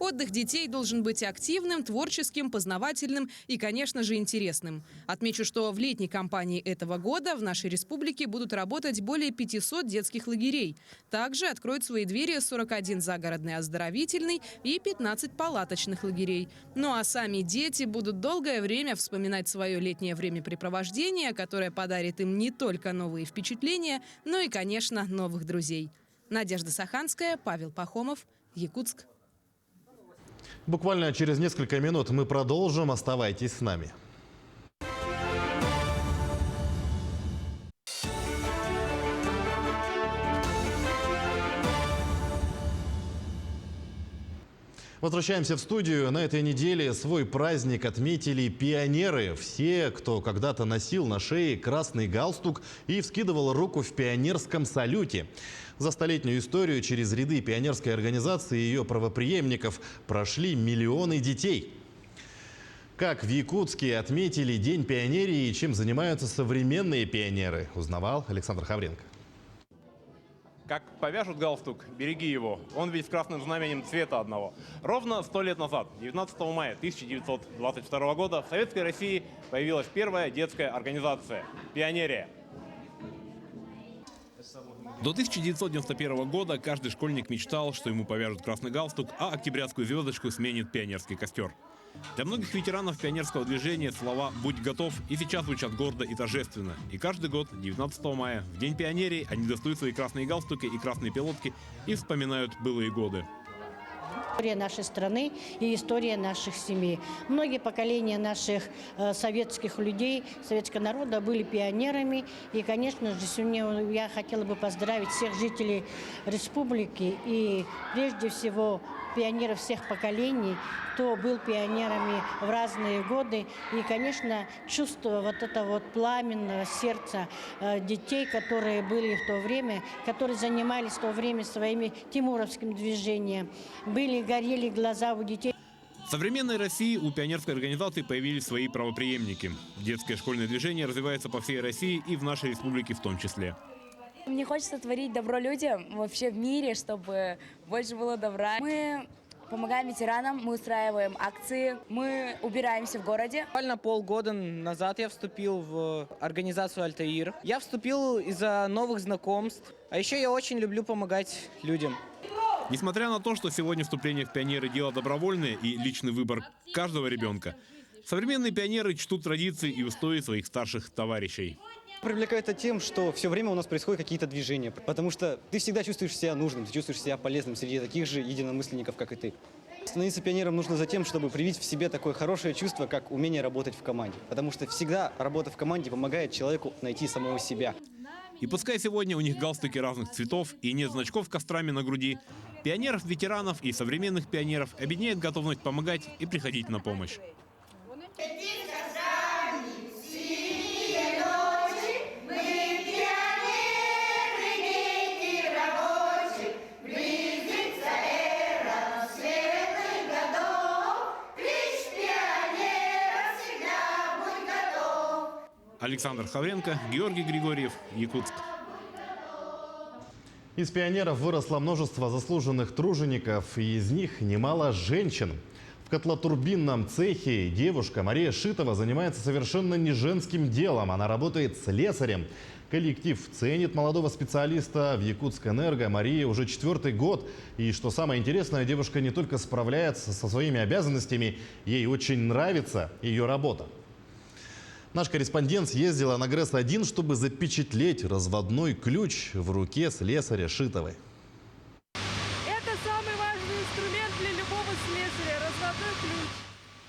Отдых детей должен быть активным, творческим, познавательным и, конечно же, интересным. Отмечу, что в летней кампании этого года в нашей республике будут работать более 500 детских лагерей. Также откроют свои двери 41 загородный оздоровительный и 15 палаточных лагерей. Ну а сами дети будут долгое время вспоминать свое летнее времяпрепровождение, которое подарит им не только новые впечатления, но и, конечно, новых друзей. Надежда Саханская, Павел Пахомов, Якутск. Буквально через несколько минут мы продолжим. Оставайтесь с нами. Возвращаемся в студию. На этой неделе свой праздник отметили пионеры. Все, кто когда-то носил на шее красный галстук и вскидывал руку в пионерском салюте. За столетнюю историю через ряды пионерской организации и ее правопреемников прошли миллионы детей. Как в Якутске отметили День пионерии и чем занимаются современные пионеры, узнавал Александр Хавренко. Как повяжут галстук, береги его. Он ведь с красным знаменем цвета одного. Ровно 100 лет назад, 19 мая 1922 года, в Советской России появилась первая детская организация – «Пионерия». До 1991 года каждый школьник мечтал, что ему повяжут красный галстук, а октябрятскую звездочку сменит пионерский костер. Для многих ветеранов пионерского движения слова «будь готов» и сейчас звучат гордо и торжественно. И каждый год, 19 мая, в День пионерии, они достают свои красные галстуки и красные пилотки и вспоминают былые годы. История нашей страны и история наших семей. Многие поколения наших советских людей, советского народа были пионерами. И, конечно же, сегодня я хотела бы поздравить всех жителей республики и, прежде всего, пионеров всех поколений, кто был пионерами в разные годы. И, конечно, чувство вот этого пламенного сердца детей, которые были в то время, которые занимались в то время своими тимуровским движением. Горели глаза у детей. В современной России у пионерской организации появились свои правопреемники. Детское школьное движение развивается по всей России и в нашей республике в том числе. Мне хочется творить добро людям вообще в мире, чтобы больше было добра. Мы помогаем ветеранам, мы устраиваем акции, мы убираемся в городе. Буквально полгода назад я вступил в организацию «Альтаир». Я вступил из-за новых знакомств, а еще я очень люблю помогать людям. Несмотря на то, что сегодня вступление в пионеры – дело добровольное и личный выбор каждого ребенка, современные пионеры чтут традиции и устои своих старших товарищей. Привлекает это тем, что все время у нас происходят какие-то движения, потому что ты всегда чувствуешь себя нужным, ты чувствуешь себя полезным среди таких же единомышленников, как и ты. Становиться пионером нужно за тем, чтобы привить в себе такое хорошее чувство, как умение работать в команде. Потому что всегда работа в команде помогает человеку найти самого себя. И пускай сегодня у них галстуки разных цветов и нет значков с кострами на груди, пионеров, ветеранов и современных пионеров объединяет готовность помогать и приходить на помощь. Александр Хавренко, Георгий Григорьев, Якутск. Из пионеров выросло множество заслуженных тружеников, и из них немало женщин. В котлотурбинном цехе девушка Мария Шитова занимается совершенно не женским делом. Она работает слесарем. Коллектив ценит молодого специалиста. В Якутскэнерго Мария уже 4-й год. И что самое интересное, девушка не только справляется со своими обязанностями, ей очень нравится ее работа. Наш корреспондент съездила на ГРЭС-1, чтобы запечатлеть разводной ключ в руке слесаря Шитовой. Это самый важный инструмент для любого слесаря – разводной ключ.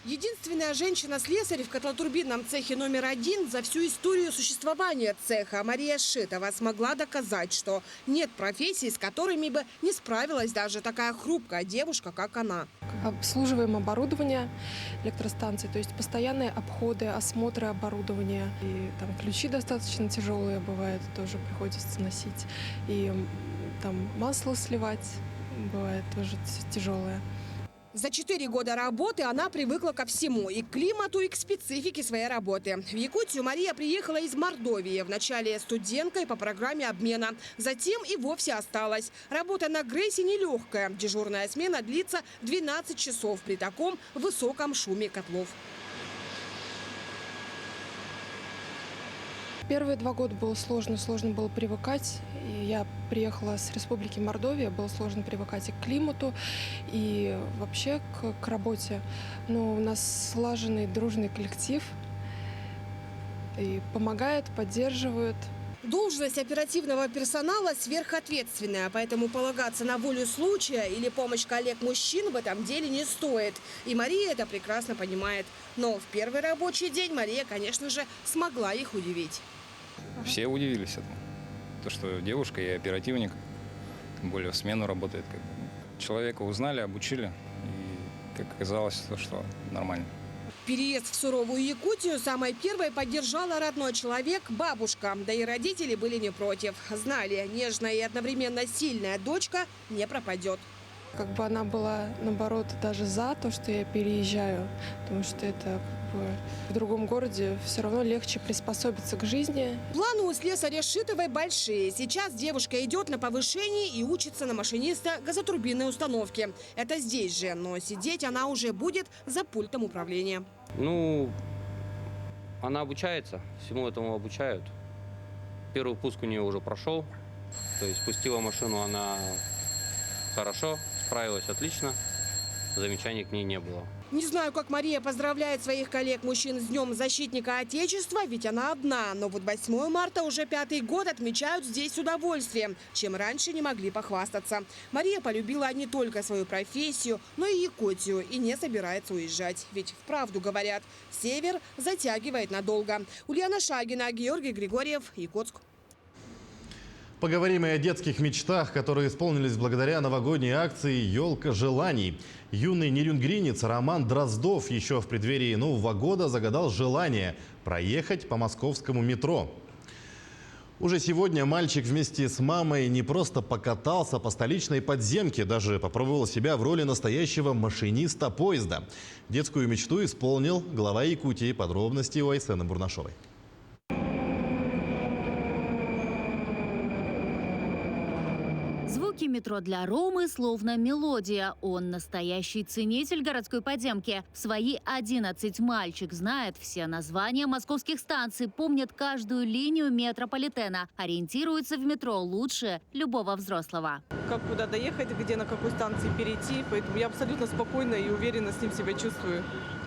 Единственная женщина-слесарь в котлотурбинном цехе номер 1 за всю историю существования цеха Мария Шитова смогла доказать, что нет профессий, с которыми бы не справилась даже такая хрупкая девушка, как она. Обслуживаем оборудование электростанции, то есть постоянные обходы, осмотры оборудования. И там ключи достаточно тяжелые бывают, тоже приходится носить. И там масло сливать бывает тоже тяжелое. За 4 года работы она привыкла ко всему – и к климату, и к специфике своей работы. В Якутию Мария приехала из Мордовии. Вначале студенткой по программе обмена. Затем и вовсе осталась. Работа на ГРЭСе нелегкая. Дежурная смена длится 12 часов при таком высоком шуме котлов. Первые 2 года было сложно было привыкать. И я приехала с Республики Мордовия, было сложно привыкать и к климату, и вообще к работе. Но у нас слаженный, дружный коллектив, и помогает, поддерживает. Должность оперативного персонала сверхответственная, поэтому полагаться на волю случая или помощь коллег-мужчин в этом деле не стоит. И Мария это прекрасно понимает. Но в первый рабочий день Мария, конечно же, смогла их удивить. Все удивились этому. То, что девушка и оперативник, тем более в смену работает. Человека узнали, обучили, и, как оказалось, то, что нормально. Переезд в суровую Якутию самой первой поддержала родной человек – бабушка. Да и родители были не против. Знали, нежная и одновременно сильная дочка не пропадет. Как бы она была, наоборот, даже за то, что я переезжаю, потому что это в другом городе все равно легче приспособиться к жизни. Планы у слесаря Шитовой большие. Сейчас девушка идет на повышение и учится на машиниста газотурбинной установки. Это здесь же, но сидеть она уже будет за пультом управления. Ну, она обучается, всему этому обучают. Первый пуск у нее уже прошел, То есть пустила машину она хорошо, справилась отлично, замечаний к ней не было. Не знаю, как Мария поздравляет своих коллег-мужчин с Днем защитника Отечества, ведь она одна. Но вот 8 марта уже 5-й год отмечают здесь с удовольствием, чем раньше не могли похвастаться. Мария полюбила не только свою профессию, но и Якутию и не собирается уезжать. Ведь вправду говорят, север затягивает надолго. Ульяна Шагина, Георгий Григорьев, Якутск. Поговорим и о детских мечтах, которые исполнились благодаря новогодней акции «Елка желаний». Юный нерюнгринец Роман Дроздов еще в преддверии Нового года загадал желание проехать по московскому метро. Уже сегодня мальчик вместе с мамой не просто покатался по столичной подземке, даже попробовал себя в роли настоящего машиниста поезда. Детскую мечту исполнил глава Якутии. Подробности у Айсены Бурнашовой. Звуки метро для Ромы словно мелодия. Он настоящий ценитель городской подземки. В свои 11 мальчик знает все названия московских станций, помнит каждую линию метрополитена, ориентируется в метро лучше любого взрослого. Как куда доехать, где на какой станции перейти, поэтому я абсолютно спокойно и уверенно с ним себя чувствую.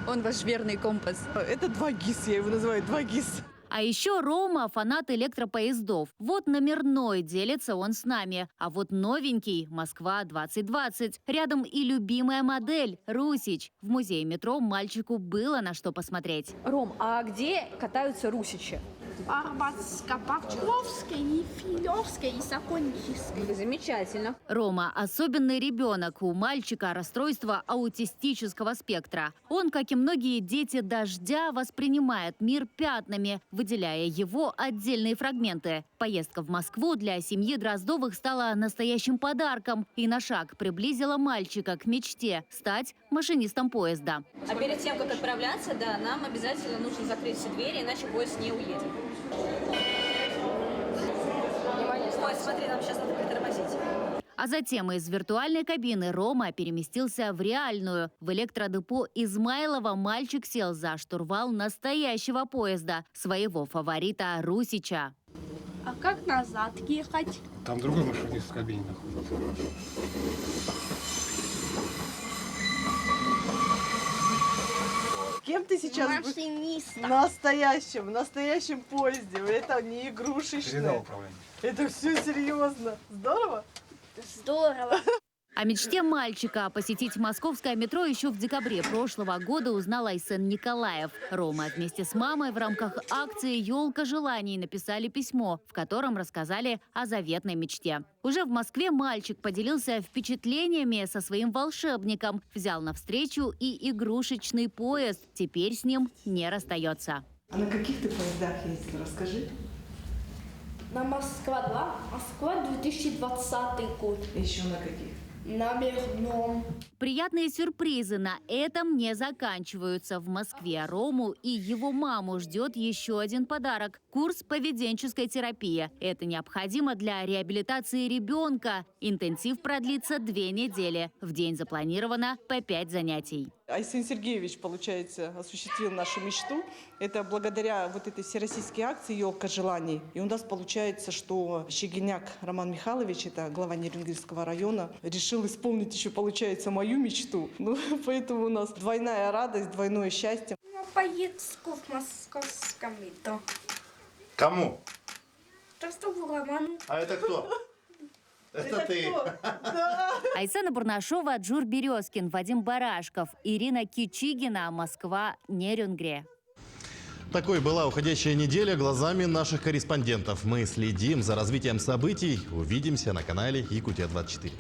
Он ваш верный компас. Это 2GIS, я его называю 2GIS. А еще Рома – фанат электропоездов. Вот номерной делится он с нами. А вот новенький – Москва-2020. Рядом и любимая модель – Русич. В музее метро мальчику было на что посмотреть. Ром, а где катаются русичи? Арбатска, Покровской, Филевской и Сокольнической. Замечательно. Рома – особенный ребенок. У мальчика расстройство аутистического спектра. Он, как и многие дети дождя, воспринимает мир пятнами, выделяя его отдельные фрагменты. Поездка в Москву для семьи Дроздовых стала настоящим подарком и на шаг приблизила мальчика к мечте – стать машинистом поезда. А перед тем, как отправляться, да, нам обязательно нужно закрыть все двери, иначе поезд не уедет. Ой, смотри, нам сейчас надо притормозить. А затем из виртуальной кабины Рома переместился в реальную. В электродепо Измайлова мальчик сел за штурвал настоящего поезда, своего фаворита Русича. А как назад ехать? Там другой машинист в кабине находится. Кем ты сейчас? Машинистом. В настоящем поезде. Это не игрушечное. Передал управление. Это все серьезно. Здорово? Здорово. О мечте мальчика посетить московское метро еще в декабре прошлого года узнал Айсен Николаев. Рома вместе с мамой в рамках акции «Елка желаний» написали письмо, в котором рассказали о заветной мечте. Уже в Москве мальчик поделился впечатлениями со своим волшебником, взял навстречу и игрушечный поезд. Теперь с ним не расстается. А на каких ты поездах ездил? Расскажи. На Москва-2, Москва 2020 год. Еще на каких? На Мирном. Приятные сюрпризы на этом не заканчиваются. В Москве Рому и его маму ждет еще один подарок – курс поведенческой терапии. Это необходимо для реабилитации ребенка. Интенсив продлится 2 недели. В день запланировано по 5 занятий. Айсен Сергеевич, получается, осуществил нашу мечту. Это благодаря вот этой всероссийской акции «Елка желаний». И у нас получается, что Щегеняк Роман Михайлович, это глава Нерюнгринского района, решил исполнить еще, получается, мою мечту. Ну, поэтому у нас двойная радость, двойное счастье. На поездку в московском метро. Кому? Ростову Роману. А это кто? Это ты. Айсена Бурнашова, Джур Березкин, Вадим Барашков, Ирина Кичигина, Москва, Нерюнгри. Такой была уходящая неделя глазами наших корреспондентов. Мы следим за развитием событий. Увидимся на канале Якутия-24.